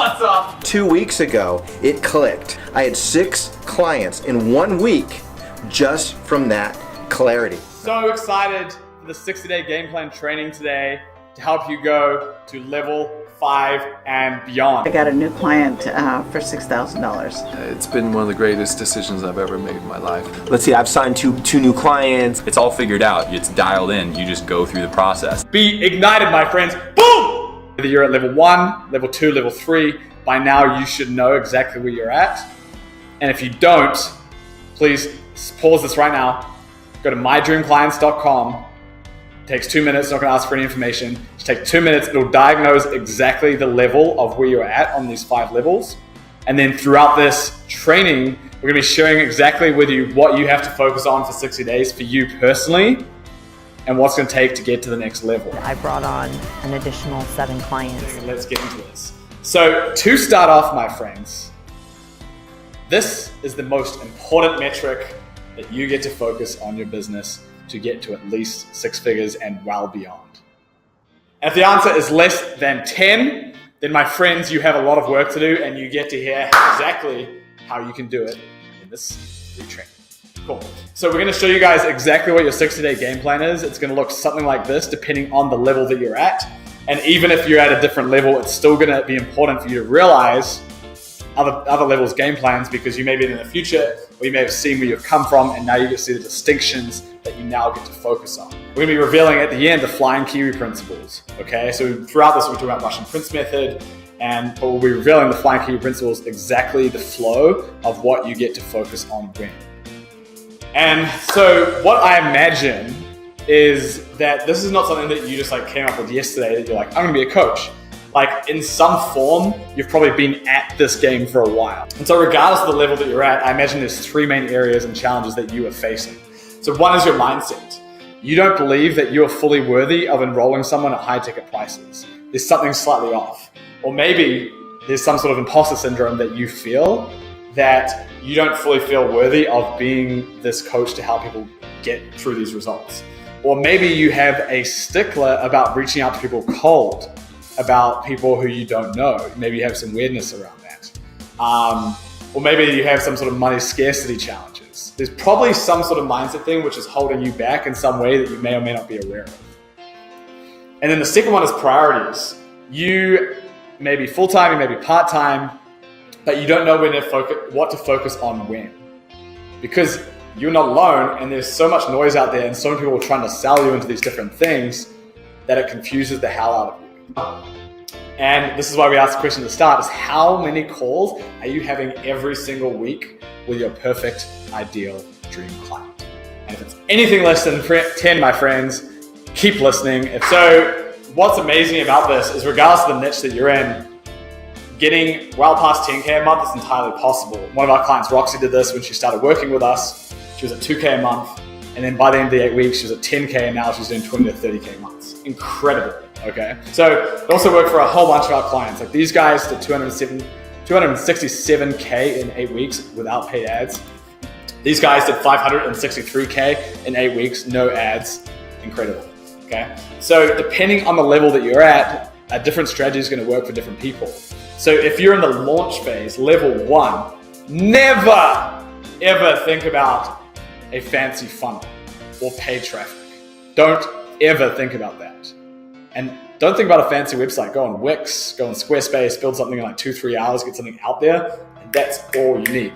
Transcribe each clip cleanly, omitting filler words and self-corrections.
That's awesome. 2 weeks ago, it clicked. I had 6 clients in 1 week just from that clarity. So excited for the 60-day game plan training today to help you go to level 5 and beyond. I got a new client for $6,000. It's been one of the greatest decisions I've ever made in my life. Let's see, I've signed two new clients. It's all figured out. It's dialed in. You just go through the process. Be ignited, my friends. Boom! Whether you're at level 1, level 2, level 3, by now you should know exactly where you're at. And if you don't, please pause this right now. Go to mydreamclients.com. Takes 2 minutes, not gonna ask for any information. Just take 2 minutes, it'll diagnose exactly the level of where you're at on these 5 levels. And then throughout this training, we're gonna be sharing exactly with you what you have to focus on for 60 days for you personally, and what's gonna take to get to the next level. I brought on an additional 7 clients. Let's get into this. So to start off, my friends, this is the most important metric that you get to focus on your business to get to at least 6 figures and well beyond. And if the answer is less than 10, then my friends, you have a lot of work to do and you get to hear exactly how you can do it in this free training. Cool. So we're gonna show you guys exactly what your 60-day game plan is. It's gonna look something like this depending on the level that you're at. And even if you're at a different level, it's still gonna be important for you to realize other levels game plans, because you may be in the future or you may have seen where you've come from and now you get to see the distinctions that you now get to focus on. We're gonna be revealing at the end the flying Kiwi principles, okay? So throughout this, we're talking about Russian Prince method, but we'll be revealing the flying Kiwi principles, exactly the flow of what you get to focus on when. And so what I imagine is that this is not something that you just like came up with yesterday, that you're like, I'm gonna be a coach. Like in some form, you've probably been at this game for a while. And so regardless of the level that you're at, I imagine there's 3 main areas and challenges that you are facing. So one is your mindset. You don't believe that you are fully worthy of enrolling someone at high ticket prices. There's something slightly off. Or maybe there's some sort of imposter syndrome that you feel that you don't fully feel worthy of being this coach to help people get through these results. Or maybe you have a stickler about reaching out to people cold, about people who you don't know. Maybe you have some weirdness around that. Or maybe you have some sort of money scarcity challenges. There's probably some sort of mindset thing which is holding you back in some way that you may or may not be aware of. And then the second one is priorities. You may be full-time, you may be part-time, but you don't know what to focus on when. Because you're not alone and there's so much noise out there and so many people are trying to sell you into these different things that it confuses the hell out of you. And this is why we asked the question at the start, is how many calls are you having every single week with your perfect, ideal dream client? And if it's anything less than 10, my friends, keep listening. So what's amazing about this is regardless of the niche that you're in, getting well past 10K a month is entirely possible. One of our clients, Roxy, did this when she started working with us. She was at 2K a month. And then by the end of the 8 weeks, she was at 10K and now she's doing 20 to 30K months. Incredible. Okay, so it also worked for a whole bunch of our clients. Like these guys did 267K in 8 weeks without paid ads. These guys did 563K in 8 weeks, no ads. Incredible. Okay, so depending on the level that you're at, a different strategy is going to work for different people. So if you're in the launch phase, level 1, never ever think about a fancy funnel or paid traffic. Don't ever think about that. And don't think about a fancy website. Go on Wix, go on Squarespace, build something in like 2-3 hours, get something out there, and that's all you need.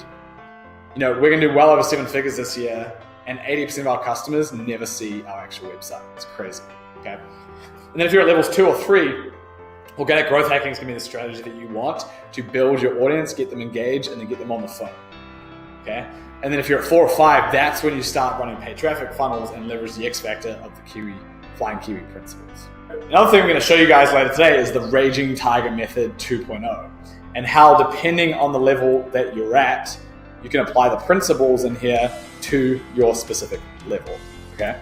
You know, we're gonna do well over 7 figures this year, and 80% of our customers never see our actual website. It's crazy, okay? And then if you're at levels 2 or 3, organic growth hacking is gonna be the strategy that you want to build your audience, get them engaged, and then get them on the phone, okay? And then if you're at 4 or 5, that's when you start running paid traffic funnels and leverage the X factor of the flying Kiwi principles. Another thing I'm going to show you guys later today is the Raging Tiger Method 2.0 and how, depending on the level that you're at, you can apply the principles in here to your specific level, okay?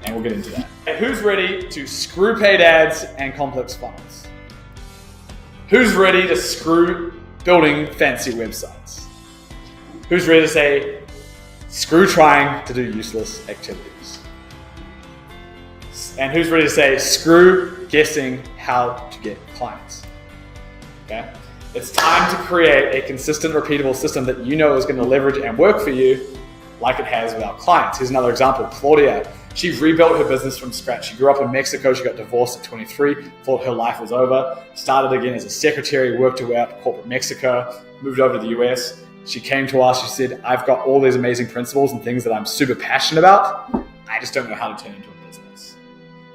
And we'll get into that. And who's ready to screw paid ads and complex funnels? Who's ready to screw building fancy websites? Who's ready to say, screw trying to do useless activities? And who's ready to say, screw guessing how to get clients? Okay? It's time to create a consistent, repeatable system that you know is going to leverage and work for you like it has with our clients. Here's another example. Claudia, she rebuilt her business from scratch. She grew up in Mexico. She got divorced at 23, thought her life was over, started again as a secretary, worked her way up to corporate Mexico, moved over to the US. She came to us. She said, I've got all these amazing principles and things that I'm super passionate about. I just don't know how to turn into a business.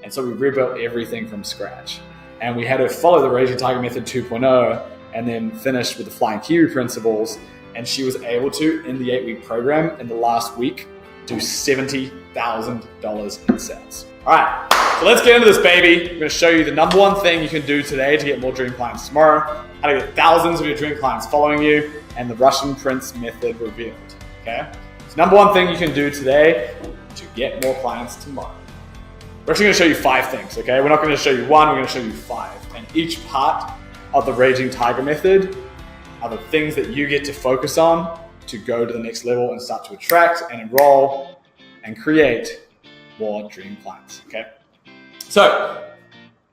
And so we rebuilt everything from scratch. And we had her follow the Raging Tiger Method 2.0 and then finished with the Flying Kiwi principles. And she was able to, in the 8-week program, in the last week, do $70,000 in sales. All right, so let's get into this, baby. I'm gonna show you the number one thing you can do today to get more dream clients tomorrow, how to get thousands of your dream clients following you, and the Russian Prince method revealed, okay? So number one thing you can do today to get more clients tomorrow. We're actually gonna show you 5 things, okay? We're not gonna show you one, we're gonna show you 5. And each part of the Raging Tiger method are the things that you get to focus on to go to the next level and start to attract and enroll and create more dream clients, okay? So,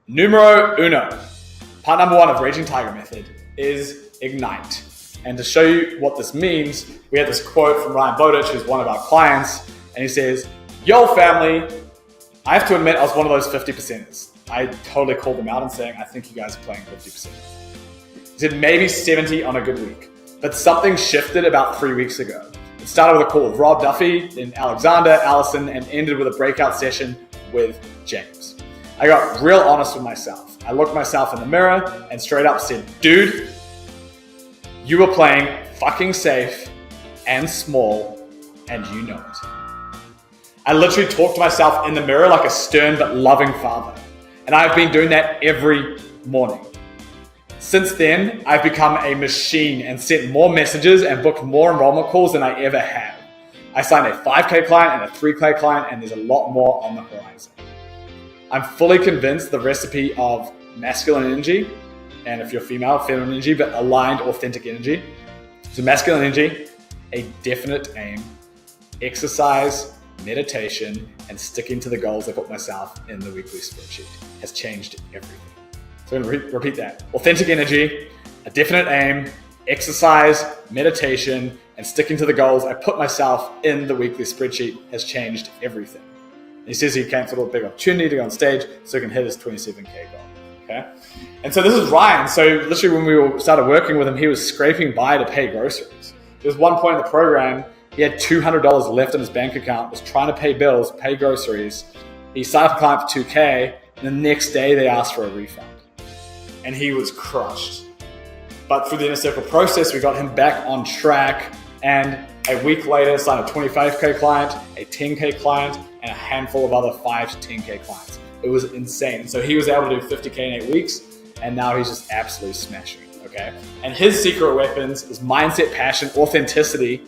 numero uno, part number 1 of Raging Tiger method is ignite. And to show you what this means, we had this quote from Ryan Bowditch, who's one of our clients, and he says, yo family, I have to admit I was one of those 50%ers. I totally called them out and saying, I think you guys are playing 50%. He said maybe 70 on a good week. But something shifted about 3 weeks ago. It started with a call with Rob Duffy, then Alexander, Allison, and ended with a breakout session with James. I got real honest with myself. I looked myself in the mirror and straight up said, dude, you were playing fucking safe and small, and you know it. I literally talked to myself in the mirror like a stern but loving father. And I've been doing that every morning. Since then, I've become a machine and sent more messages and booked more enrollment calls than I ever have. I signed a 5K client and a 3K client, and there's a lot more on the horizon. I'm fully convinced the recipe of masculine energy, and if you're female, feminine energy, but aligned, authentic energy. So masculine energy, a definite aim, exercise, meditation, and sticking to the goals I put myself in the weekly spreadsheet has changed everything. So I'm going to repeat that. Authentic energy, a definite aim, exercise, meditation, and sticking to the goals I put myself in the weekly spreadsheet has changed everything. And he says he canceled a big opportunity to go on stage so he can hit his 27K goal. Okay? And so this is Ryan. So literally when we started working with him, he was scraping by to pay groceries. There was one point in the program, he had $200 left in his bank account, was trying to pay bills, pay groceries. He signed up a client for 2K, and the next day they asked for a refund. And he was crushed. But through the inner circle process, we got him back on track. And a week later, signed a 25K client, a 10K client, and a handful of other 5 to 10K clients. It was insane. So he was able to do 50K in 8 weeks, and now he's just absolutely smashing it, okay? And his secret weapons is mindset, passion, authenticity,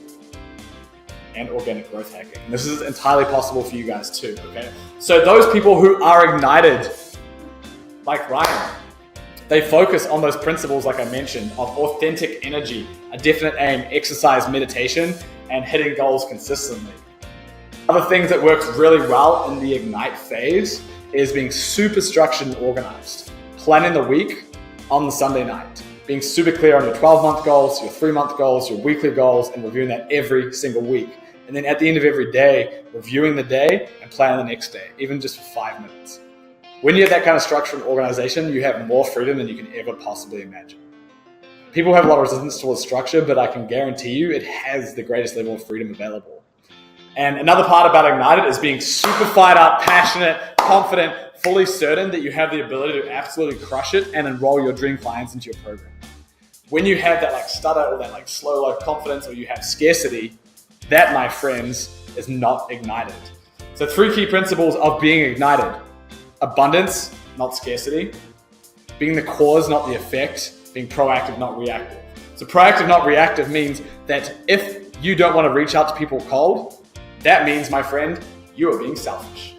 and organic growth hacking. And this is entirely possible for you guys too, okay? So those people who are ignited, like Ryan, they focus on those principles, like I mentioned, of authentic energy, a definite aim, exercise, meditation, and hitting goals consistently. Other things that works really well in the ignite phase is being super structured and organized. Planning the week on the Sunday night. Being super clear on your 12-month goals, your 3-month goals, your weekly goals, and reviewing that every single week. And then at the end of every day, reviewing the day and planning the next day, even just for 5 minutes. When you have that kind of structure and organization, you have more freedom than you can ever possibly imagine. People have a lot of resistance towards structure, but I can guarantee you it has the greatest level of freedom available. And another part about Ignited is being super fired up, passionate, confident, fully certain that you have the ability to absolutely crush it and enroll your dream clients into your program. When you have that like stutter or that like slow, low confidence, or you have scarcity, that, my friends, is not ignited. So 3 key principles of being ignited. Abundance, not scarcity. Being the cause, not the effect. Being proactive, not reactive. So proactive, not reactive means that if you don't want to reach out to people cold, that means, my friend, you are being selfish.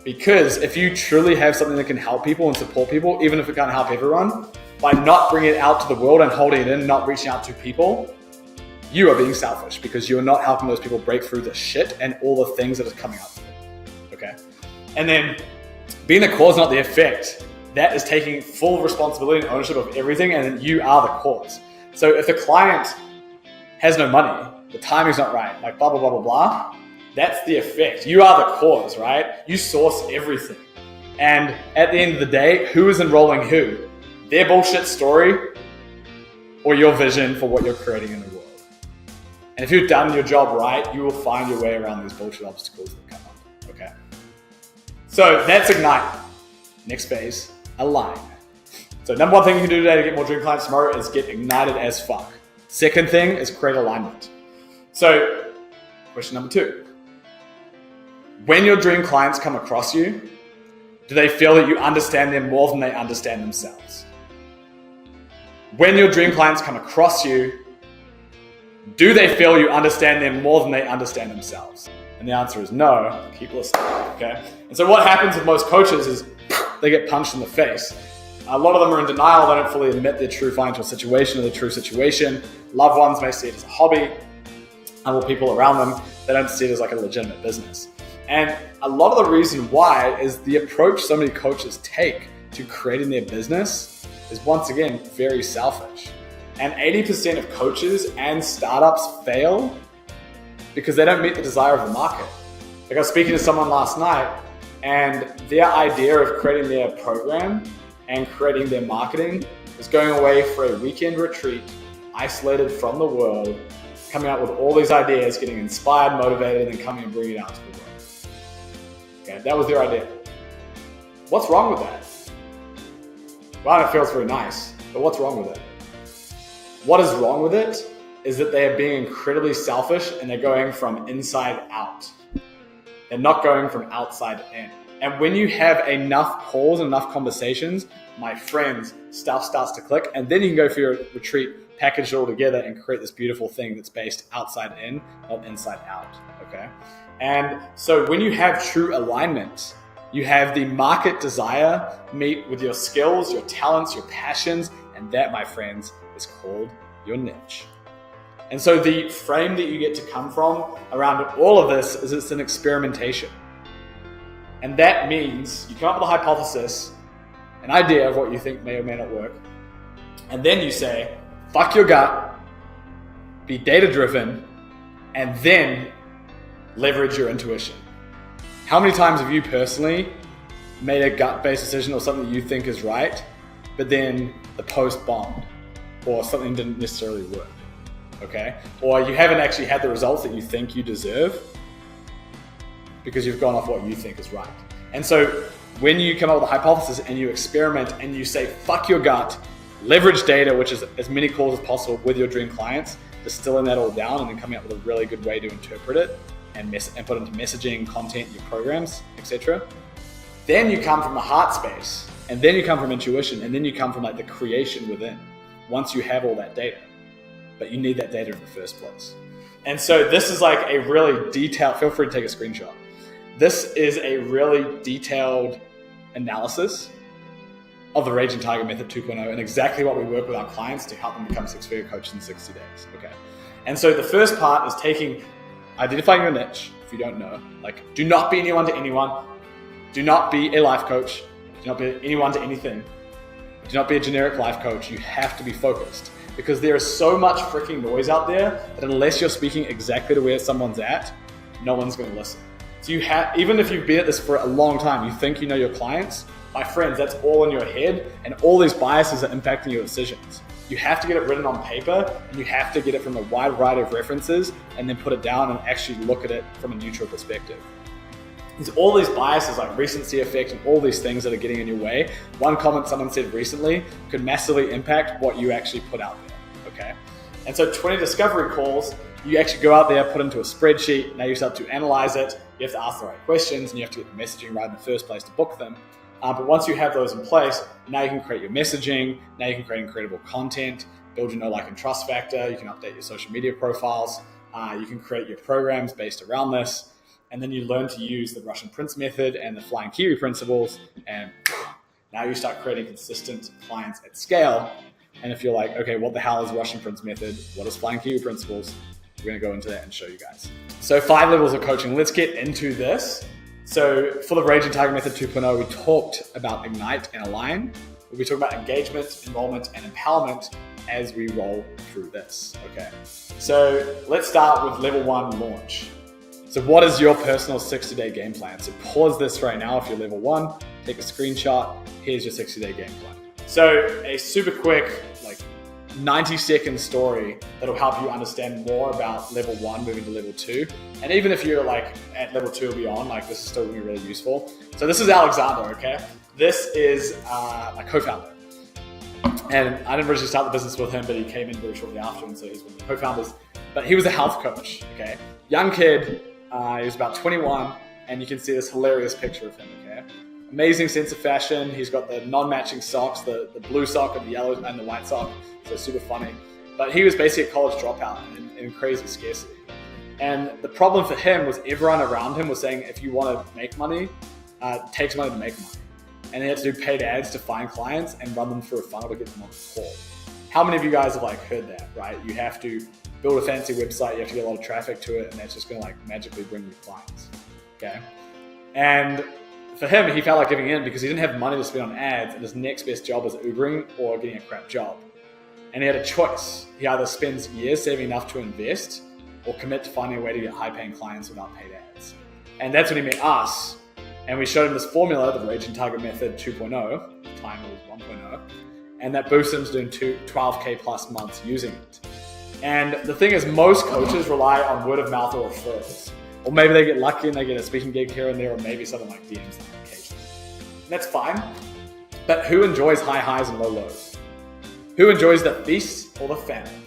Because if you truly have something that can help people and support people, even if it can't help everyone, by not bringing it out to the world and holding it in, not reaching out to people, you are being selfish because you are not helping those people break through the shit and all the things that are coming up. Okay? And then being the cause, not the effect. that is taking full responsibility and ownership of everything, and then you are the cause. So if the client has no money, the timing's not right, like blah, blah, blah, blah, blah, that's the effect. You are the cause, right? You source everything. And at the end of the day, who is enrolling who? Their bullshit story or your vision for what you're creating in the world. And if you've done your job right, you will find your way around these bullshit obstacles that come up, okay? So that's Ignite. Next phase, align. So number one thing you can do today to get more dream clients tomorrow is get ignited as fuck. Second thing is create alignment. So question number 2. When your dream clients come across you, do they feel that you understand them more than they understand themselves? When your dream clients come across you, do they feel you understand them more than they understand themselves? And the answer is no. Keep listening, okay? And so what happens with most coaches is they get punched in the face. A lot of them are in denial. They don't fully admit their true financial situation or their true situation. Loved ones may see it as a hobby. And people around them, they don't see it as like a legitimate business. And a lot of the reason why is the approach so many coaches take to creating their business is once again very selfish. And 80% of coaches and startups fail because they don't meet the desire of the market. Like I was speaking to someone last night, and their idea of creating their program and creating their marketing is going away for a weekend retreat, isolated from the world, coming up with all these ideas, getting inspired, motivated, and then coming and bringing it out to the world. Okay, that was their idea. What's wrong with that? Well, it feels very nice, but what's wrong with it? What is wrong with it is that they are being incredibly selfish and they're going from inside out. They're not going from outside in. And when you have enough calls and enough conversations, my friends, stuff starts to click, and then you can go for your retreat, package it all together and create this beautiful thing that's based outside in, not inside out, okay? And so when you have true alignment, you have the market desire meet with your skills, your talents, your passions, and that, my friends, is called your niche. And so the frame that you get to come from around all of this is it's an experimentation. And that means you come up with a hypothesis, an idea of what you think may or may not work, and then you say, fuck your gut, be data-driven, and then leverage your intuition. How many times have you personally made a gut-based decision or something you think is right, but then the post bombed, or something didn't necessarily work, okay? Or you haven't actually had the results that you think you deserve because you've gone off what you think is right. And so when you come up with a hypothesis and you experiment and you say, fuck your gut, leverage data, which is as many calls as possible with your dream clients, distilling that all down and then coming up with a really good way to interpret it and put into messaging, content, your programs, etc. Then you come from the heart space, and then you come from intuition, and then you come from like the creation within, once you have all that data. But you need that data in the first place. And so this is like a really detailed, feel free to take a screenshot. This is a really detailed analysis of the Raging Tiger Method 2.0 and exactly what we work with our clients to help them become six-figure coaches in 60 days, okay? And so the first part is identifying your niche, if you don't know. Like, do not be anyone to anyone. Do not be a life coach. Do not be anyone to anything. Do not be a generic life coach. You have to be focused because there is so much freaking noise out there that unless you're speaking exactly to where someone's at, no one's going to listen. So even if you've been at this for a long time, you think you know your clients, my friends, that's all in your head, and all these biases are impacting your decisions. You have to get it written on paper, and you have to get it from a wide variety of references, and then put it down and actually look at it from a neutral perspective. There's all these biases like recency effect and all these things that are getting in your way. One comment someone said recently could massively impact what you actually put out there, okay? And so 20 discovery calls, you actually go out there, put into a spreadsheet, now you start to analyze it, you have to ask the right questions, and you have to get the messaging right in the first place to book them. But once you have those in place, now you can create your messaging, now you can create incredible content, build your know, like, and trust factor, you can update your social media profiles, you can create your programs based around this, and then you learn to use the Russian Prince method and the Flying Kiwi principles, and now you start creating consistent clients at scale. And if you're like, okay, what the hell is Russian Prince method? What is Flying Kiwi principles? We're gonna go into that and show you guys. So 5 levels of coaching. Let's get into this. So for the Raging Tiger Method 2.0, we talked about Ignite and Align. We talked about engagement, enrollment, and empowerment as we roll through this, okay? So let's start with level 1, launch. So what is your personal 60-day game plan? So pause this right now if you're level 1, take a screenshot, here's your 60-day game plan. So a super quick, 90-second story that'll help you understand more about level 1 moving to level 2. And even if you're at level 2 or beyond, this is still gonna be really useful. So this is Alexander, okay? This is my co-founder. And I didn't originally start the business with him, but he came in very shortly after, and so he's one of the co-founders. But he was a health coach, okay? Young kid, he was about 21, and you can see this hilarious picture of him, okay? Amazing sense of fashion. He's got the non-matching socks, the blue sock and the yellow and the white sock, so super funny. But he was basically a college dropout in crazy scarcity. And the problem for him was everyone around him was saying, if you want to make money, it takes money to make money. And he had to do paid ads to find clients and run them through a funnel to get them on the call. How many of you guys have heard that, right? You have to build a fancy website, you have to get a lot of traffic to it, and that's just gonna magically bring you clients, okay? And for him, he felt like giving in because he didn't have money to spend on ads, and his next best job was Ubering or getting a crap job. And he had a choice. He either spends years saving enough to invest or commit to finding a way to get high-paying clients without paid ads. And that's when he met us. And we showed him this formula, the Raging Tiger Method 2.0, the time was 1.0, and that boosted him to doing 12K plus months using it. And the thing is, most coaches rely on word of mouth or referrals. Or maybe they get lucky and they get a speaking gig here and there, or maybe something like DMs occasionally. And that's fine. But who enjoys high highs and low lows? Who enjoys the feast or the famine?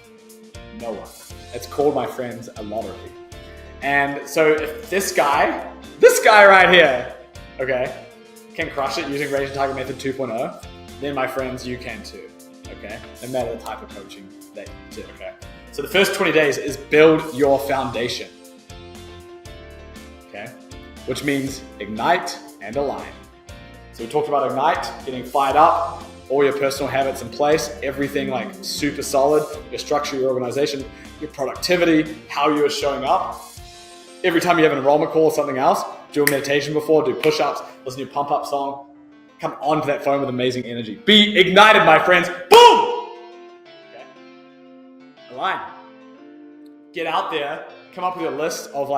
No one. It's called, my friends, a lottery. And so if this guy right here, okay, can crush it using Raging Tiger Method 2.0, then my friends, you can too, okay? No matter the type of coaching that you do, okay? So the first 20 days is build your foundation, okay? Which means ignite and align. So we talked about ignite, getting fired up, all your personal habits in place, everything super solid, your structure, your organization, your productivity, how you are showing up. Every time you have an enrollment call or something else, do a meditation before, do push-ups, listen to your pump-up song, come onto that phone with amazing energy. Be ignited, my friends. Boom! Okay. Align. Get out there, come up with a list of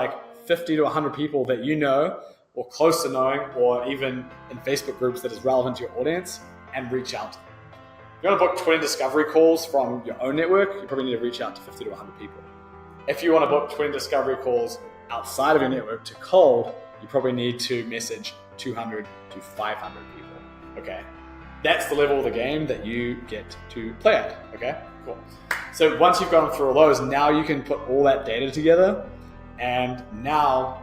50 to 100 people that you know, or close to knowing, or even in Facebook groups that is relevant to your audience, and reach out to them. If you want to book 20 discovery calls from your own network, you probably need to reach out to 50 to 100 people. If you want to book 20 discovery calls outside of your network to cold, you probably need to message 200 to 500 people, okay? That's the level of the game that you get to play at, okay? Cool. So once you've gone through all those, now you can put all that data together, and now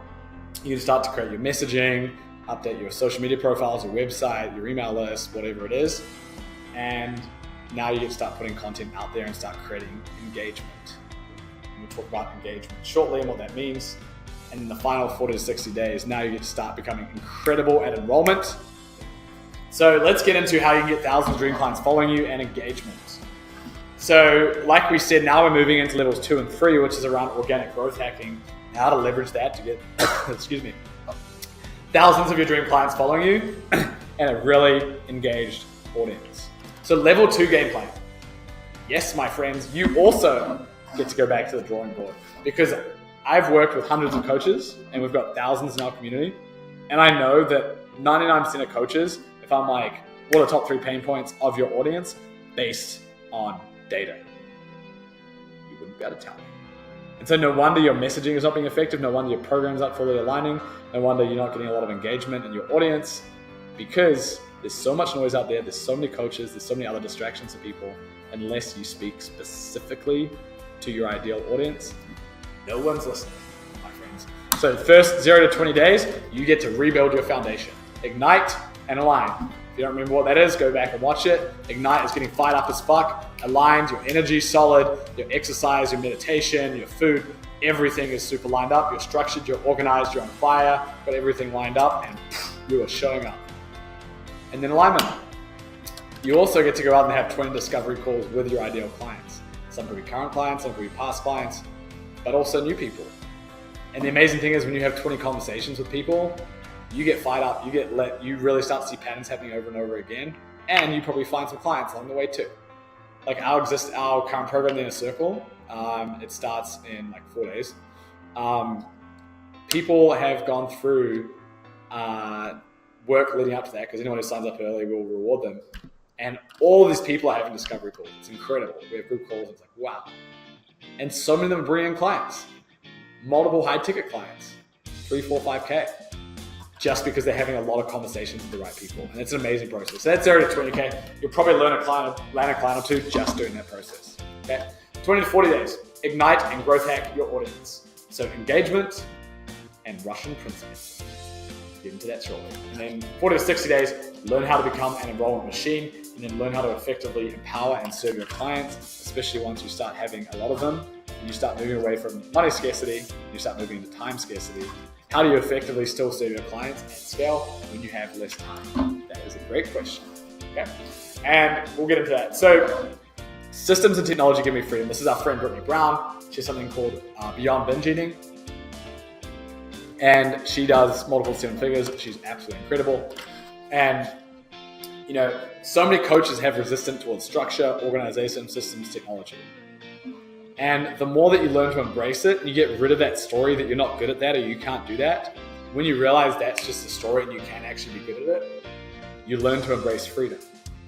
you can start to create your messaging, update your social media profiles, your website, your email list, whatever it is, and now you get to start putting content out there and start creating engagement. We'll talk about engagement shortly and what that means. And in the final 40 to 60 days, now you get to start becoming incredible at enrollment. So let's get into how you can get thousands of dream clients following you and engagement. So like we said, now we're moving into levels 2 and 3, which is around organic growth hacking, how to leverage that to get, thousands of your dream clients following you and a really engaged audience. So level 2 game plan. Yes, my friends, you also get to go back to the drawing board, because I've worked with hundreds of coaches and we've got thousands in our community. And I know that 99% of coaches, if I'm what are the top 3 pain points of your audience based on data? You wouldn't be able to tell me. And so no wonder your messaging is not being effective. No wonder your program's not fully aligning. No wonder you're not getting a lot of engagement in your audience, because there's so much noise out there. There's so many coaches. There's so many other distractions to people. Unless you speak specifically to your ideal audience, no one's listening, my friends. So the first 0 to 20 days, you get to rebuild your foundation. Ignite and align. If you don't remember what that is, go back and watch it. Ignite is getting fired up as fuck. Aligned, your energy solid, your exercise, your meditation, your food, everything is super lined up. You're structured, you're organized, you're on fire, got everything lined up, and you are showing up. And then alignment. You also get to go out and have 20 discovery calls with your ideal clients. Some could be current clients, some could be past clients, but also new people. And the amazing thing is when you have 20 conversations with people, you get fired up, you really start to see patterns happening over and over again, and you probably find some clients along the way too. Like our current program, the Inner Circle, it starts in like 4 days. People have gone through work leading up to that, because anyone who signs up early will reward them. And all these people are having discovery calls. It's incredible. We have group calls. It's like, wow. And so many of them are bringing in clients, multiple high ticket clients, 3, 4, 5K, just because they're having a lot of conversations with the right people. And it's an amazing process. So that's 0 to 20K. You'll probably land a client or two just doing that process. Okay. 20 to 40 days, ignite and growth hack your audience. So engagement and Russian principles. Get into that shortly. And then 40 to 60 days, learn how to become an enrollment machine, and then learn how to effectively empower and serve your clients, especially once you start having a lot of them and you start moving away from money scarcity, and you start moving into time scarcity. How do you effectively still serve your clients at scale when you have less time? That is a great question. Okay, and we'll get into that. So, systems and technology give me freedom. This is our friend Brittany Brown. She has something called Beyond Binge Eating. And she does multiple 7 figures. She's absolutely incredible. And, you know, so many coaches have resistance towards structure, organization, systems, technology. And the more that you learn to embrace it, and you get rid of that story that you're not good at that or you can't do that, when you realize that's just a story and you can actually be good at it, you learn to embrace freedom.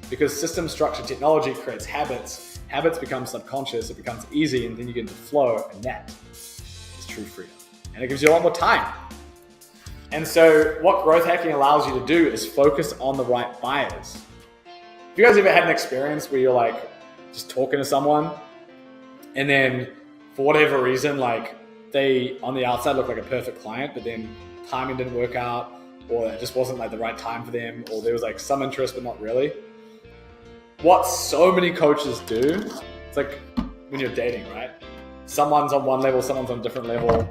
Because system, structure, technology creates habits. Habits become subconscious, it becomes easy, and then you get into flow, and that is true freedom. And it gives you a lot more time. And so what growth hacking allows you to do is focus on the right buyers. Have you guys ever had an experience where you're like just talking to someone and then for whatever reason, like they on the outside look like a perfect client, but then timing didn't work out, or it just wasn't like the right time for them, or there was like some interest but not really? What so many coaches do, it's like when you're dating, right? Someone's on one level, someone's on a different level.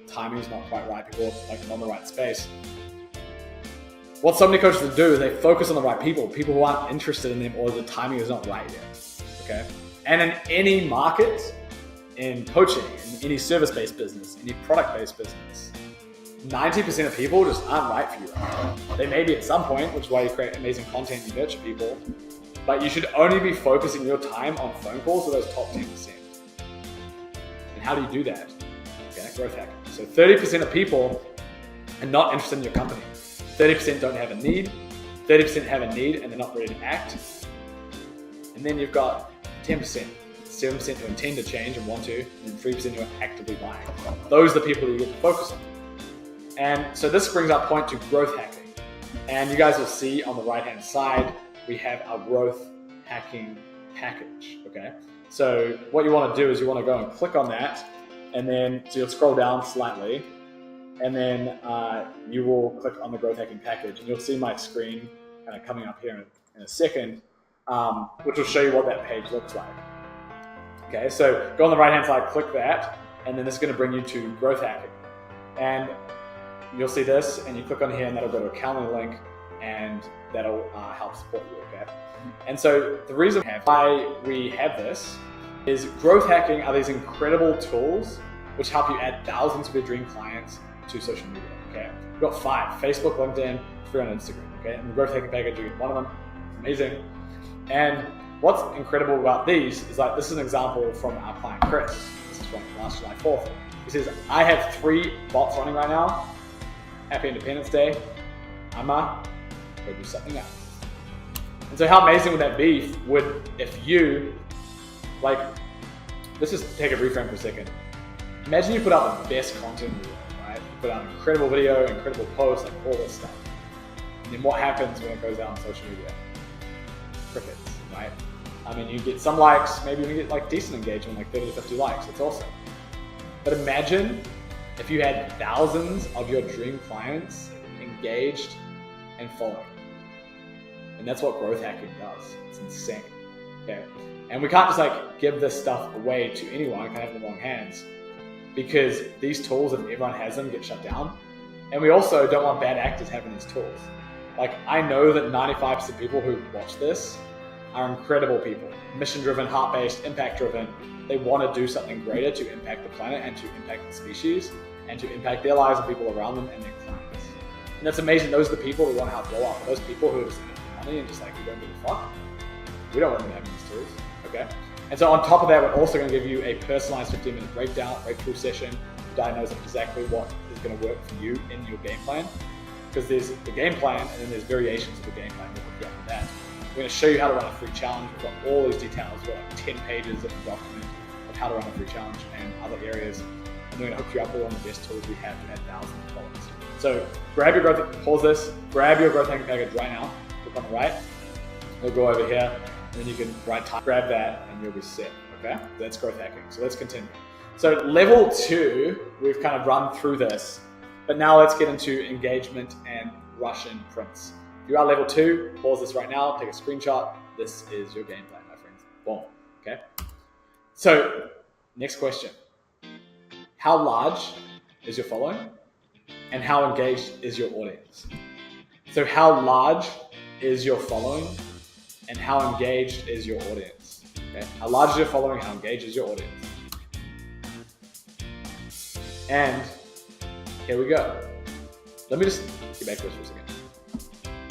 Timing's not quite right, people are like not in the right space. What so many coaches do is they focus on the right people who aren't interested in them, or the timing is not right yet. Okay? And in any market, in coaching, in any service-based business, any product-based business, 90% of people just aren't right for you right now. They may be at some point, which is why you create amazing content and you nurture people, but you should only be focusing your time on phone calls with those top 10%. And how do you do that? Okay, growth hacking. So 30% of people are not interested in your company. 30% don't have a need. 30% have a need and they're not ready to act. And then you've got 10%, 7% who intend to change and want to, and then 3% who are actively buying. Those are the people you get to focus on. And so this brings our point to growth hacking. And you guys will see on the right-hand side, we have our growth hacking package, okay? So what you want to do is you want to go and click on that, and then so you'll scroll down slightly, and then you will click on the growth hacking package, and you'll see my screen kind of coming up here in a second, which will show you what that page looks like. Okay, so go on the right-hand side, click that, and then this is going to bring you to growth hacking. And you'll see this, and you click on here, and that'll go to a calendar link, and that'll help support you, okay? And so the reason why we have this is growth hacking are these incredible tools which help you add thousands of your dream clients to social media, okay? We've got 5, Facebook, LinkedIn, 3 on Instagram, okay? And the growth hacking package, you get one of them, amazing. And what's incredible about these is like, this is an example from our client, Chris. This is from last July 4th. He says, I have 3 bots running right now. Happy Independence Day. Go do something else. And so how amazing would that be if you, like, let's just take a reframe for a second. Imagine you put out the best content in the world, right? You put out an incredible video, incredible post, like all this stuff. And then what happens when it goes out on social media? Crickets, right? I mean, you get some likes, maybe you get like decent engagement, like 30 to 50 likes, it's awesome. But imagine if you had thousands of your dream clients engaged and following. And that's what growth hacking does. It's insane. Okay. And we can't just like give this stuff away to anyone. It can't have in the wrong hands, because these tools, if everyone has them, get shut down. And we also don't want bad actors having these tools. Like, I know that 95% of people who watch this are incredible people, mission-driven, heart-based, impact-driven. They want to do something greater to impact the planet and to impact the species and to impact their lives and people around them and their clients. And that's amazing. Those are the people we want to help blow up. Those people who are just in it for money and just like, we don't give a fuck. We don't want them having these tools, okay? And so on top of that, we're also going to give you a personalized 15-minute breakthrough session to diagnose exactly what is going to work for you in your game plan. Because there's the game plan and then there's variations of the game plan. We'll hook you up with that. We're going to show you how to run a free challenge. We've got all these details. We've got like 10 pages of a document of how to run a free challenge and other areas. And we're going to hook you up with one of the best tools we have to add thousands of followers. So grab your pause this, grab your growth hacking package right now. Click on the right. We'll go over here, and then you can grab that, and you'll be set. Okay, that's growth hacking. So let's continue. So level 2, we've kind of run through this, but now let's get into engagement and Russian prints. If you are level 2, pause this right now, take a screenshot. This is your game plan, my friends. Boom. Okay. So next question: how large is your following, and how engaged is your audience? So how large is your following, and how engaged is your audience? Okay? How large is your following, how engaged is your audience? And here we go. Let me just get back to this for a second.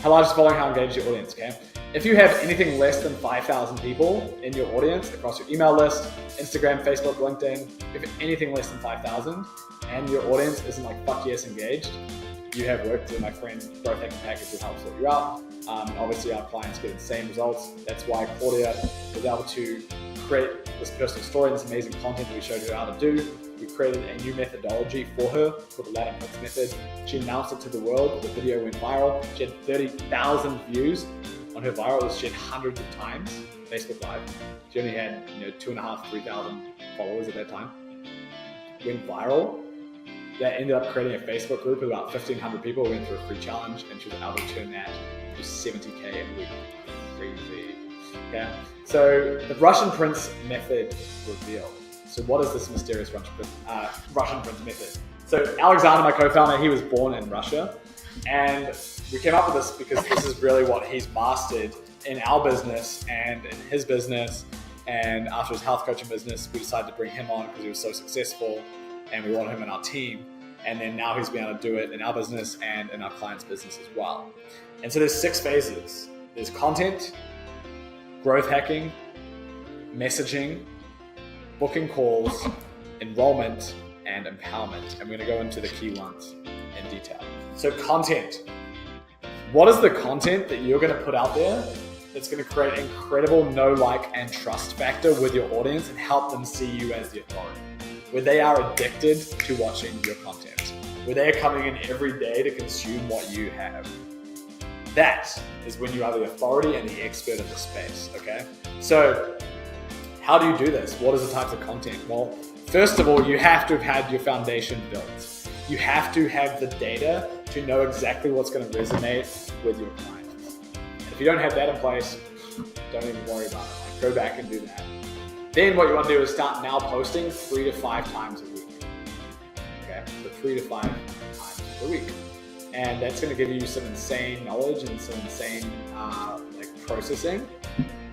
How large is the following, how engaged is your audience, okay? If you have anything less than 5,000 people in your audience across your email list, Instagram, Facebook, LinkedIn, if you have anything less than 5,000 and your audience isn't like fuck yes engaged, you have work to do. My friend growth hacking package will help sort you out. Obviously our clients get the same results. That's why Claudia was able to create this personal story and this amazing content that we showed her how to do. We created a new methodology for her called the ladder prints method. She announced it to the world. The video went viral. She had 30,000 views on her viral. It was shared hundreds of times. Facebook Live. She only had 2,500, 3,000 followers at that time. Went viral. That ended up creating a Facebook group with about 1,500 people. We went through a free challenge, and she was able to turn that to 70K a week. Crazy. Okay. So the Russian prints method revealed. So what is this mysterious Russian prints method? So Alexander, my co-founder, he was born in Russia, and we came up with this because this is really what he's mastered in our business and in his business. And after his health coaching business, we decided to bring him on because he was so successful, and we wanted him in our team. And then now he's been able to do it in our business and in our clients' business as well. And so there's 6 phases. There's content, growth hacking, messaging, booking calls, enrollment, and empowerment. And we're going to go into the key ones in detail. So content. What is the content that you're going to put out there that's going to create incredible know, like, and trust factor with your audience and help them see you as the authority? Where they are addicted to watching your content. Where they are coming in every day to consume what you have. That is when you are the authority and the expert in the space, okay? So how do you do this? What is the types of content? Well, first of all, you have to have had your foundation built. You have to have the data to know exactly what's going to resonate with your clients. And if you don't have that in place, don't even worry about it. Like, go back and do that. Then what you want to do is start now posting 3 to 5 times a week. Okay, so 3 to 5 times per week. And that's going to give you some insane knowledge and some insane processing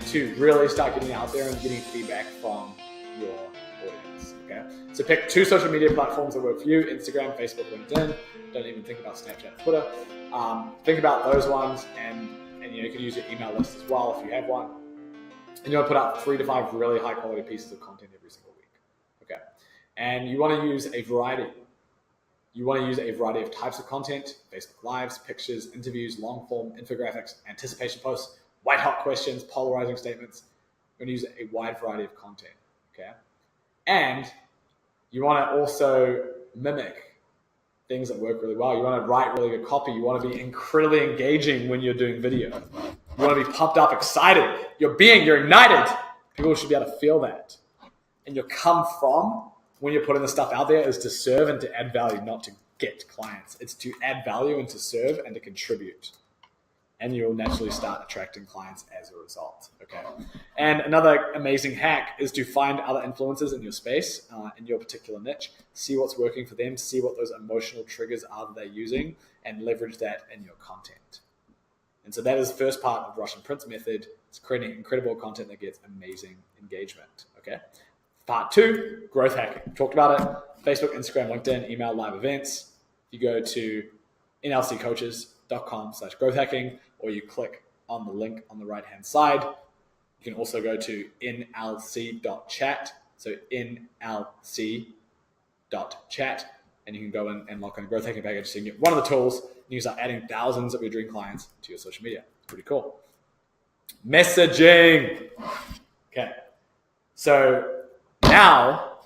to really start getting out there and getting feedback from your audience. Okay, so pick 2 social media platforms that work for you: Instagram, Facebook, LinkedIn. Don't even think about Snapchat, Twitter. Think about those ones, and you can use your email list as well if you have one. And you want to put out 3 to 5 really high quality pieces of content every single week. Okay, and you want to use a variety. You want to use a variety of types of content: Facebook Lives, pictures, interviews, long form, infographics, anticipation posts, white hot questions, polarizing statements. You're going to use a wide variety of content, okay? And you want to also mimic things that work really well. You want to write really good copy. You want to be incredibly engaging when you're doing video. You want to be pumped up, excited. You're ignited. People should be able to feel that. And your come from when you're putting the stuff out there is to serve and to add value, not to get clients. It's to add value and to serve and to contribute. And you'll naturally start attracting clients as a result, okay? And another amazing hack is to find other influencers in your space, in your particular niche, see what's working for them, see what those emotional triggers are that they're using, and leverage that in your content. And so that is the first part of Russian Prints method. It's creating incredible content that gets amazing engagement, okay? Part 2, growth hacking. Talked about it. Facebook, Instagram, LinkedIn, email, live events. You go to nlccoaches.com/growth hacking, or you click on the link on the right-hand side. You can also go to nlc.chat. So nlc.chat, and you can go in and lock on a growth hacking package so you can get one of the tools and you can start adding thousands of your dream clients to your social media. It's pretty cool. Messaging. Okay. So now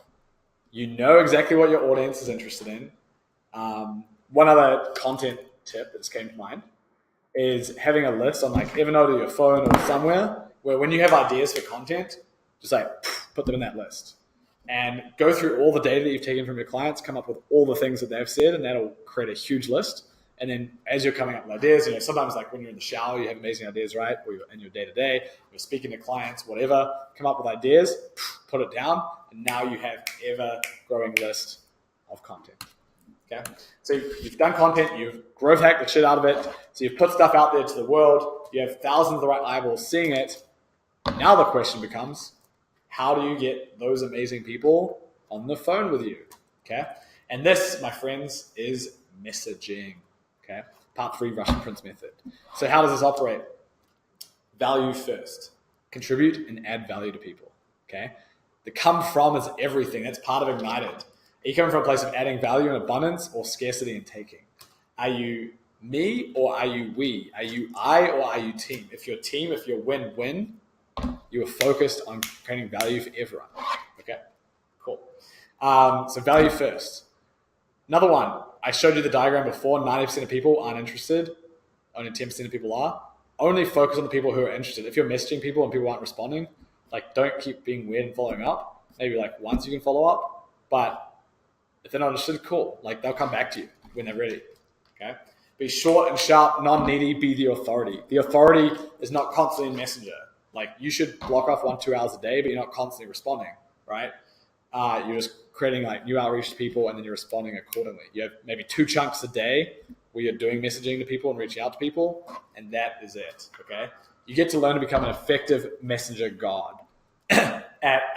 you know exactly what your audience is interested in. One other content tip that just came to mind is having a list on like Evernote or your phone or somewhere where when you have ideas for content, just like put them in that list and go through all the data that you've taken from your clients, come up with all the things that they've said, and that'll create a huge list. And then as you're coming up with ideas, sometimes like when you're in the shower, you have amazing ideas, right? Or you're in your day-to-day, you're speaking to clients, whatever, come up with ideas, put it down, and now you have ever-growing list of content. Okay? So you've done content, you've growth hacked the shit out of it, so you've put stuff out there to the world, you have thousands of the right eyeballs seeing it. Now the question becomes, how do you get those amazing people on the phone with you? Okay? And this, my friends, is messaging. Okay? Part 3, Russian Prince method. So how does this operate? Value first. Contribute and add value to people. Okay? The come from is everything. That's part of Ignited. Are you coming from a place of adding value and abundance, or scarcity and taking? Are you me or are you we? Are you I or are you team? If you're team, if you're win-win, you are focused on creating value for everyone. Okay, cool. So value first. Another one, I showed you the diagram before. 90% of people aren't interested. Only 10% of people are. Only focus on the people who are interested. If you're messaging people and people aren't responding, like don't keep being weird and following up. Maybe like once you can follow up, but if they're not interested, cool. Like they'll come back to you when they're ready. Okay. Be short and sharp, non-needy, be the authority. The authority is not constantly in Messenger. Like you should block off 1-2 hours a day, but you're not constantly responding, right? You're just creating like new outreach to people and then you're responding accordingly. You have maybe 2 chunks a day where you're doing messaging to people and reaching out to people, and that is it, okay? You get to learn to become an effective messenger god.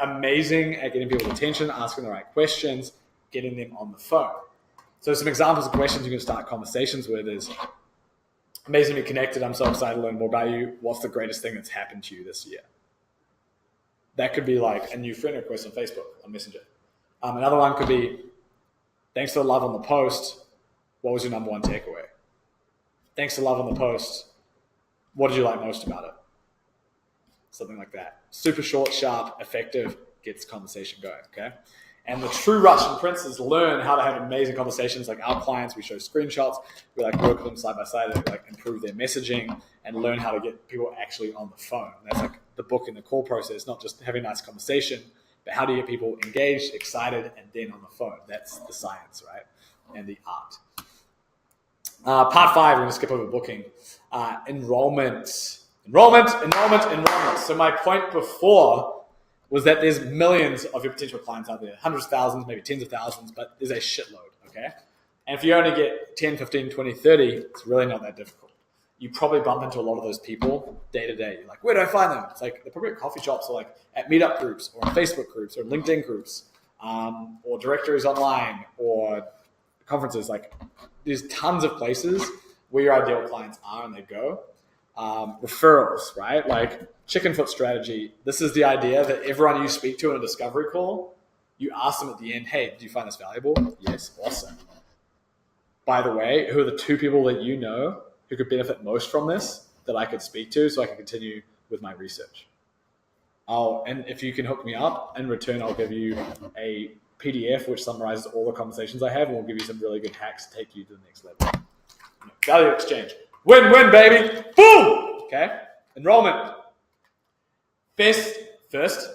Amazing at getting people's attention, asking the right questions, getting them on the phone. So some examples of questions you can start conversations with is, amazing to be connected. I'm so excited to learn more about you. What's the greatest thing that's happened to you this year? That could be like a new friend request on Facebook, on Messenger. Another one could be, thanks for the love on the post. What was your number 1 takeaway? Thanks for love on the post. What did you like most about it? Something like that. Super short, sharp, effective, gets conversation going, okay? And the true Russian princes learn how to have amazing conversations. Like our clients, we show screenshots. We like work with them side by side to like improve their messaging and learn how to get people actually on the phone. That's like the book in the call process, not just having a nice conversation, but how do you get people engaged, excited, and then on the phone? That's the science, right? And the art. Part 5, we're going to skip over booking. Enrollment. So my point before was that there's millions of your potential clients out there, hundreds of thousands, maybe tens of thousands, but there's a shitload, okay? And if you only get 10, 15, 20, 30, it's really not that difficult. You probably bump into a lot of those people day to day. You're like, where do I find them? It's like they're probably at coffee shops or like at meetup groups or on Facebook groups or LinkedIn groups or directories online or conferences. Like there's tons of places where your ideal clients are and they go. Referrals, right? Like chicken foot strategy. This is the idea that everyone you speak to in a discovery call, you ask them at the end, hey, did you find this valuable? Yes, awesome. By the way, who are the 2 people that you know who could benefit most from this that I could speak to so I can continue with my research? And if you can hook me up, in return, I'll give you a PDF which summarizes all the conversations I have, and we'll give you some really good hacks to take you to the next level. Value exchange. Win-win, baby. Boom! Okay? Enrollment. First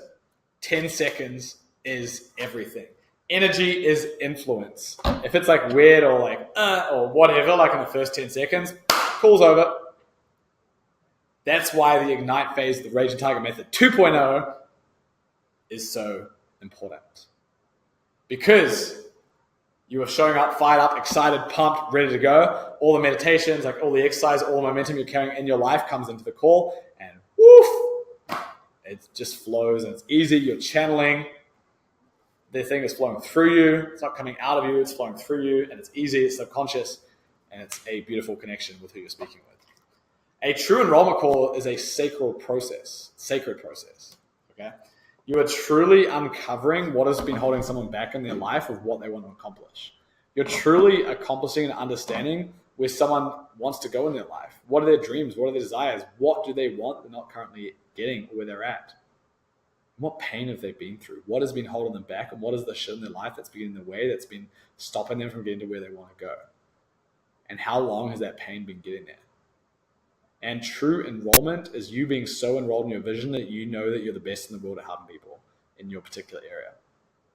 10 seconds is everything. Energy is influence. If it's like weird or like or whatever, like in the first 10 seconds, call's over. That's why the Ignite phase, the Rage and Target Method 2.0 is so important. Because you are showing up, fired up, excited, pumped, ready to go. All the meditations, like all the exercise, all the momentum you're carrying in your life comes into the call and woof, it just flows and it's easy. You're channeling. The thing is flowing through you. It's not coming out of you. It's flowing through you and it's easy. It's subconscious. and it's a beautiful connection with who you're speaking with. A true enrollment call is a sacred process. Okay, you are truly uncovering what has been holding someone back in their life of what they want to accomplish. You're truly accomplishing and understanding where someone wants to go in their life. What are their dreams? What are their desires? What do they want they're not currently getting or where they're at? What pain have they been through? What has been holding them back? And what is the shit in their life that's been in the way, that's been stopping them from getting to where they want to go? And how long has that pain been getting there? And true enrollment is you being so enrolled in your vision that you know that you're the best in the world at helping people in your particular area.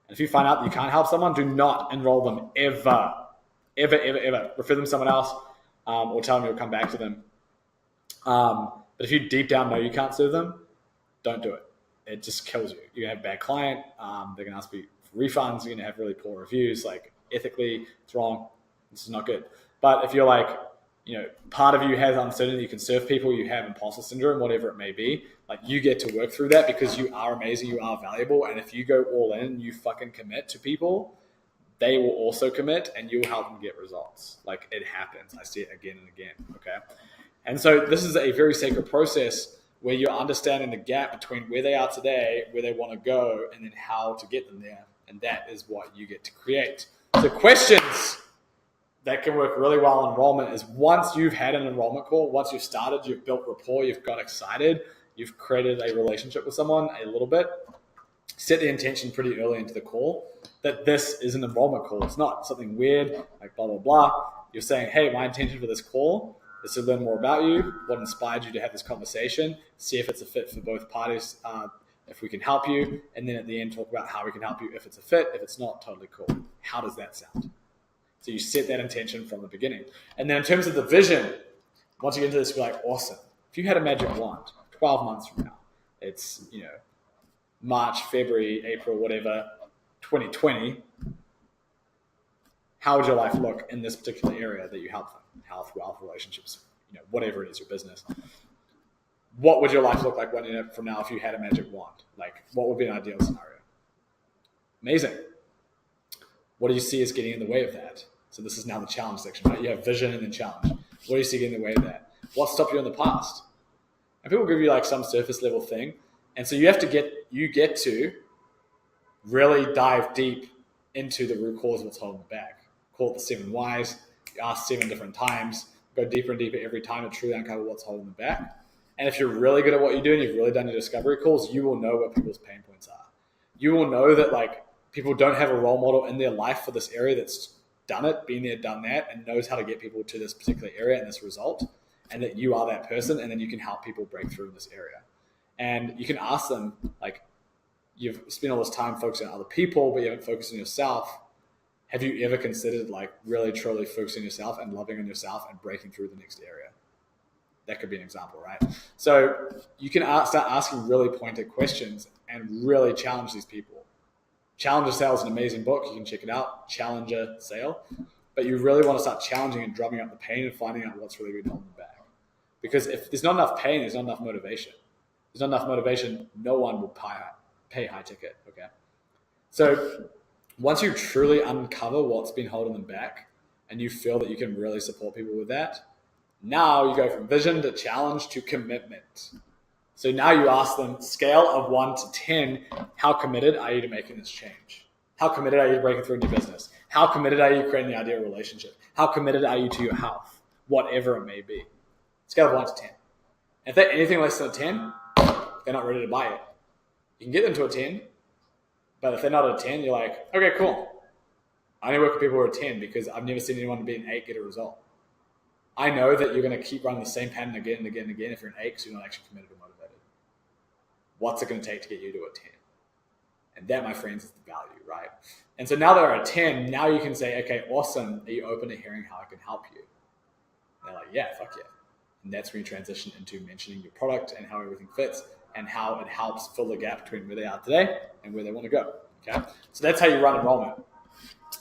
And if you find out that you can't help someone, do not enroll them ever. Ever. Refer them to someone else, or tell them you'll come back to them. But if you deep down know you can't serve them, don't do it. It just kills you. You're going to have a bad client. They're going to ask you for refunds. You're going to have really poor reviews. Like, ethically, it's wrong. This is not good. But if you're like, part of you has uncertainty, you can serve people, you have imposter syndrome, whatever it may be, like, you get to work through that because you are amazing, you are valuable. And if you go all in, you fucking commit to people, they will also commit and you'll help them get results. Like, it happens. I see it again and again. Okay. And so this is a very sacred process where you're understanding the gap between where they are today, where they want to go, and then how to get them there. And that is what you get to create. So questions that can work really well in enrollment is, once you've had an enrollment call, once you've started, you've built rapport, you've got excited, you've created a relationship with someone a little bit, set the intention pretty early into the call that this is an enrollment call. It's not something weird like blah, blah, blah. You're saying, hey, my intention for this call is to learn more about you, what inspired you to have this conversation, see if it's a fit for both parties, if we can help you, and then at the end talk about how we can help you if it's a fit. If it's not, totally cool. How does that sound? So you set that intention from the beginning. And then in terms of the vision, once you get into this, you're like, awesome. If you had a magic wand 12 months from now, it's, March, February, April, whatever, 2020, how would your life look in this particular area that you help them? Health, wealth, relationships, whatever it is, your business. What would your life look like 1 year from now if you had a magic wand? Like, what would be an ideal scenario? Amazing. What do you see as getting in the way of that? So this is now the challenge section, right? You have vision and then challenge. What do you see getting in the way of that? What stopped you in the past? And people give you like some surface level thing. And so you get to really dive deep into the root cause of what's holding them back. Call it the 7 whys. You ask 7 different times, go deeper and deeper every time to truly uncover what's holding them back. And if you're really good at what you do and you've really done your discovery calls, you will know what people's pain points are. You will know that like people don't have a role model in their life for this area that's done it, been there, done that, and knows how to get people to this particular area and this result, and that you are that person, and then you can help people break through in this area. And you can ask them, like, you've spent all this time focusing on other people, but you haven't focused on yourself. Have you ever considered like really truly focusing on yourself and loving on yourself and breaking through the next area? That could be an example, right? So you can start asking really pointed questions and really challenge these people. Challenger Sale is an amazing book. You can check it out, Challenger Sale. But you really want to start challenging and drumming up the pain and finding out what's really been holding them back. Because if there's not enough pain, there's not enough motivation. If there's not enough motivation, no one will pay high ticket, okay? So once you truly uncover what's been holding them back and you feel that you can really support people with that, now you go from vision to challenge to commitment. So now you ask them, scale of 1 to 10, how committed are you to making this change? How committed are you to breaking through in your business? How committed are you to creating the ideal relationship? How committed are you to your health? Whatever it may be. Scale of 1 to 10. If they're anything less than a 10, they're not ready to buy it. You can get them to a 10, but if they're not at a 10, you're like, okay, cool. I only work with people who are 10 because I've never seen anyone be an 8 get a result. I know that you're going to keep running the same pattern again and again and again if you're an 8 because you're not actually committed or motivated. What's it going to take to get you to a 10? And that, my friends, is the value, right? And so now they're at 10, now you can say, okay, awesome. Are you open to hearing how I can help you? And they're like, yeah, fuck yeah. And that's when you transition into mentioning your product and how everything fits and how it helps fill the gap between where they are today and where they want to go, okay? So that's how you run enrollment.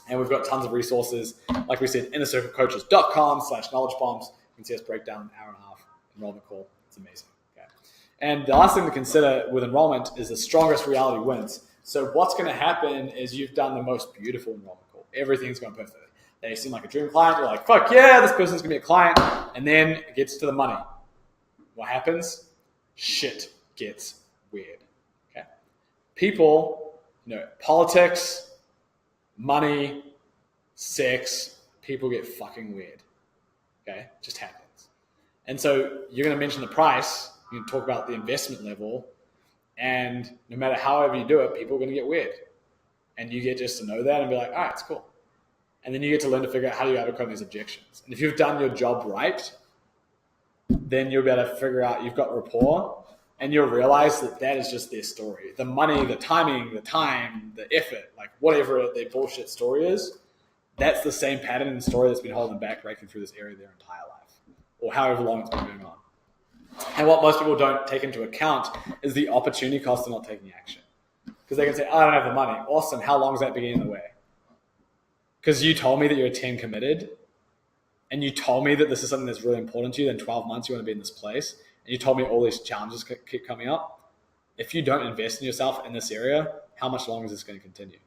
And we've got tons of resources. Like we said, innercirclecoaches.com/knowledge bombs. You can see us break down an hour and a half enrollment call. It's amazing. Okay. And the last thing to consider with enrollment is the strongest reality wins. So what's going to happen is you've done the most beautiful enrollment call. Everything's going perfectly. They seem like a dream client. You're like, fuck yeah, this person's gonna be a client. And then it gets to the money. What happens? Shit gets weird. Okay. People, politics, money, sex, people get fucking weird. Okay, just happens. And so you're going to mention the price, you can talk about the investment level, and no matter however you do it, people are going to get weird. And you get just to know that and be like, all right, it's cool. And then you get to learn to figure out how do you overcome these objections. And if you've done your job right, then you'll be able to figure out you've got rapport, and you'll realize that that is just their story. The money, the timing, the time, the effort, like whatever their bullshit story is, that's the same pattern and story that's been holding them back, breaking through this area their entire life, or however long it's been going on. And what most people don't take into account is the opportunity cost of not taking action. Because they can say, I don't have the money. Awesome. How long is that being in the way? Because you told me that you're 10 committed, and you told me that this is something that's really important to you, then 12 months you want to be in this place, and you told me all these challenges keep coming up. If you don't invest in yourself in this area, how much longer is this going to continue?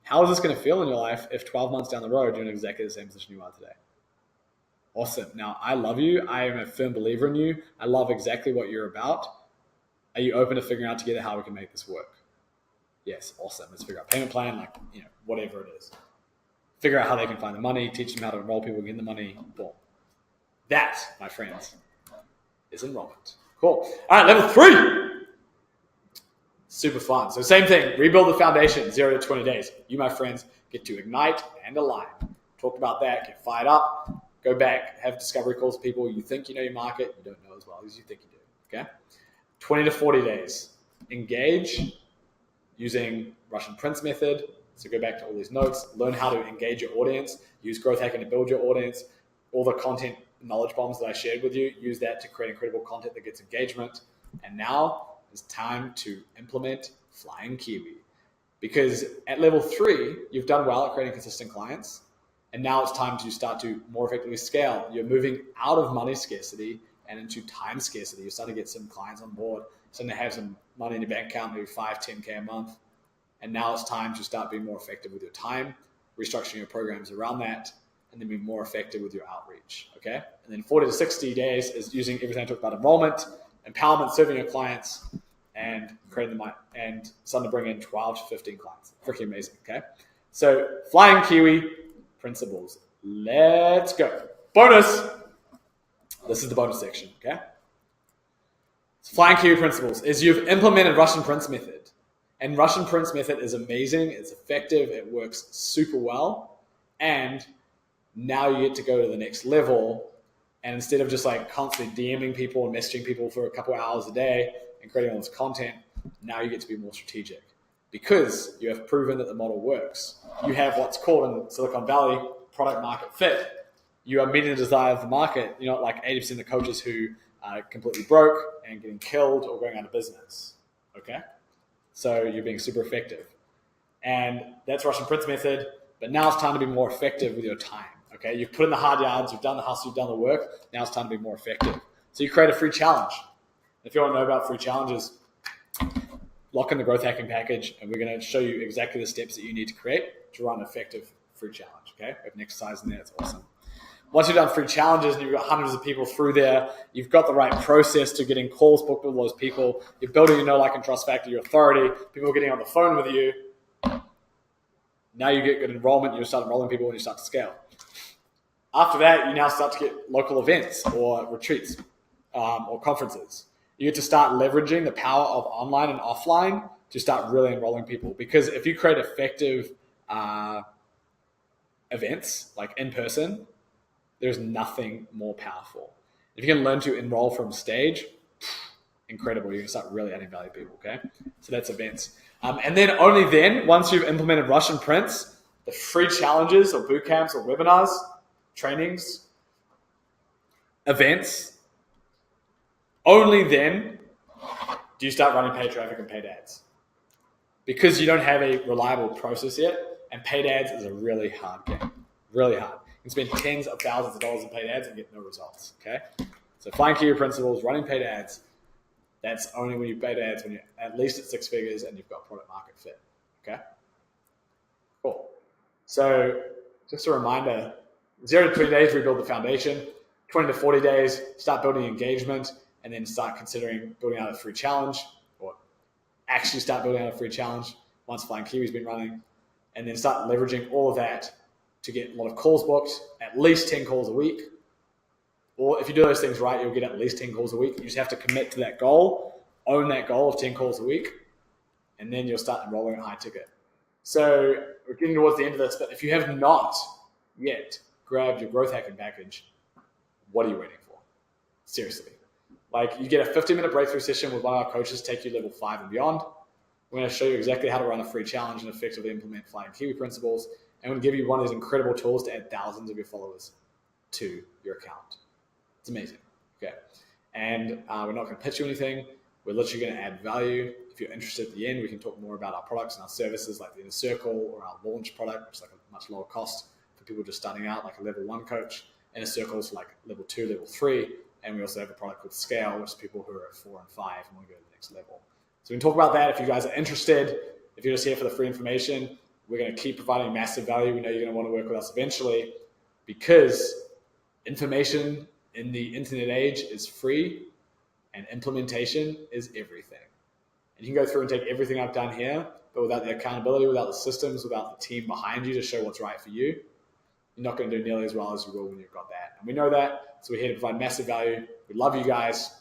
How is this going to feel in your life if 12 months down the road you're in exactly the same position you are today? Awesome. Now, I love you. I am a firm believer in you. I love exactly what you're about. Are you open to figuring out together how we can make this work? Yes, awesome. Let's figure out payment plan, whatever it is. Figure out how they can find the money, teach them how to enroll people, get the money, boom. That, my friends, is enrollment. Cool. All right, level 3. Super fun. So same thing, rebuild the foundation, 0 to 20 days. You, my friends, get to ignite and align. Talk about that, get fired up, go back, have discovery calls with people you think you know your market, you don't know as well as you think you do, okay? 20 to 40 days. Engage using Russian Prince method. So go back to all these notes, learn how to engage your audience, use growth hacking to build your audience, all the content knowledge bombs that I shared with you, use that to create incredible content that gets engagement. And now it's time to implement Flying Kiwi. Because at level 3, you've done well at creating consistent clients. And now it's time to start to more effectively scale. You're moving out of money scarcity and into time scarcity. You're starting to get some clients on board, starting to have some money in your bank account, maybe 5, 10K a month. And now it's time to start being more effective with your time, restructuring your programs around that, and then be more effective with your outreach, okay? And then 40 to 60 days is using everything I talked about: enrollment, empowerment, serving your clients, and creating the money, and starting to bring in 12 to 15 clients. Freaking amazing, okay? So Flying Kiwi principles. Let's go. Bonus. This is the bonus section, okay? So Flying Kiwi principles is you've implemented Russian Prince method. And Russian Prince method is amazing. It's effective. It works super well. And now you get to go to the next level. And instead of just like constantly DMing people and messaging people for a couple hours a day and creating all this content, now you get to be more strategic because you have proven that the model works. You have what's called in Silicon Valley product market fit. You are meeting the desire of the market. You're not like 80% of the coaches who are completely broke and getting killed or going out of business. Okay? So you're being super effective. And that's Russian Prince method. But now it's time to be more effective with your time. Okay, you've put in the hard yards, you've done the hustle, you've done the work. Now it's time to be more effective. So you create a free challenge. If you want to know about free challenges, lock in the growth hacking package, and we're going to show you exactly the steps that you need to create to run an effective free challenge. Okay, we have an exercise in there. It's awesome. Once you've done free challenges and you've got hundreds of people through there, you've got the right process to getting calls booked with those people. You're building your know, like, and trust factor, your authority. People are getting on the phone with you. Now you get good enrollment. You start enrolling people and you start to scale. After that, you now start to get local events or retreats or conferences. You get to start leveraging the power of online and offline to start really enrolling people. Because if you create effective events, like in person, there's nothing more powerful. If you can learn to enroll from stage, incredible. You can start really adding value to people, okay? So that's events. And then only then, once you've implemented Russian Prince, the free challenges or boot camps or webinars, trainings, events, only then do you start running paid traffic and paid ads. Because you don't have a reliable process yet, and paid ads is a really hard game. Really hard. You can spend tens of thousands of dollars in paid ads and get no results, okay? So Flying Kiwi principles, running paid ads, that's only when you paid ads when you're at least at 6 figures and you've got product market fit, okay? Cool. So just a reminder, 0 to 20 days, rebuild the foundation. 20 to 40 days, start building engagement, and then start considering building out a free challenge, or actually start building out a free challenge once Flying Kiwi's been running, and then start leveraging all of that to get a lot of calls booked, at least 10 calls a week. Or if you do those things right, you'll get at least 10 calls a week. You just have to commit to that goal, own that goal of 10 calls a week, and then you'll start enrolling at high ticket. So we're getting towards the end of this, but if you have not yet grabbed your growth hacking package, what are you waiting for? Seriously. Like, you get a 15-minute breakthrough session with one of our coaches, take you level 5 and beyond. We're going to show you exactly how to run a free challenge and effectively implement Flying Kiwi principles. And we're going to give you one of these incredible tools to add thousands of your followers to your account. It's amazing. Okay. And we're not going to pitch you anything. We're literally going to add value. If you're interested at the end, we can talk more about our products and our services like the Inner Circle or our launch product, which is like a much lower cost for people just starting out, like a level 1 coach. Inner Circles like level 2, level 3. And we also have a product called Scale, which is people who are at 4 and 5 and want to go to the next level. So we can talk about that if you guys are interested. If you're just here for the free information, we're going to keep providing massive value. We know you're going to want to work with us eventually, because information in the internet age is free and implementation is everything. And you can go through and take everything I've done here, but without the accountability, without the systems, without the team behind you to show what's right for you, you're not going to do nearly as well as you will when you've got that. And we know that, so we're here to provide massive value. We love you guys.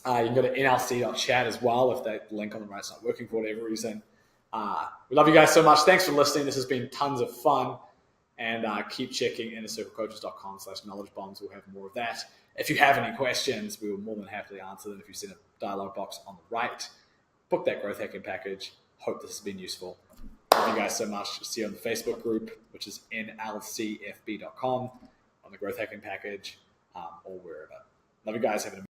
You can go to nlc.chat as well if the link on the right's not working for whatever reason. We love you guys so much. Thanks for listening. This has been tons of fun. And keep checking innercirclecoaches.com/knowledge bombs. We'll have more of that. If you have any questions, we will more than happily answer them if you send a dialogue box on the right. Book that growth hacking package. Hope this has been useful. Love you guys so much. See you on the Facebook group, which is nlcfb.com, on the growth hacking package, or wherever. Love you guys. Have an amazing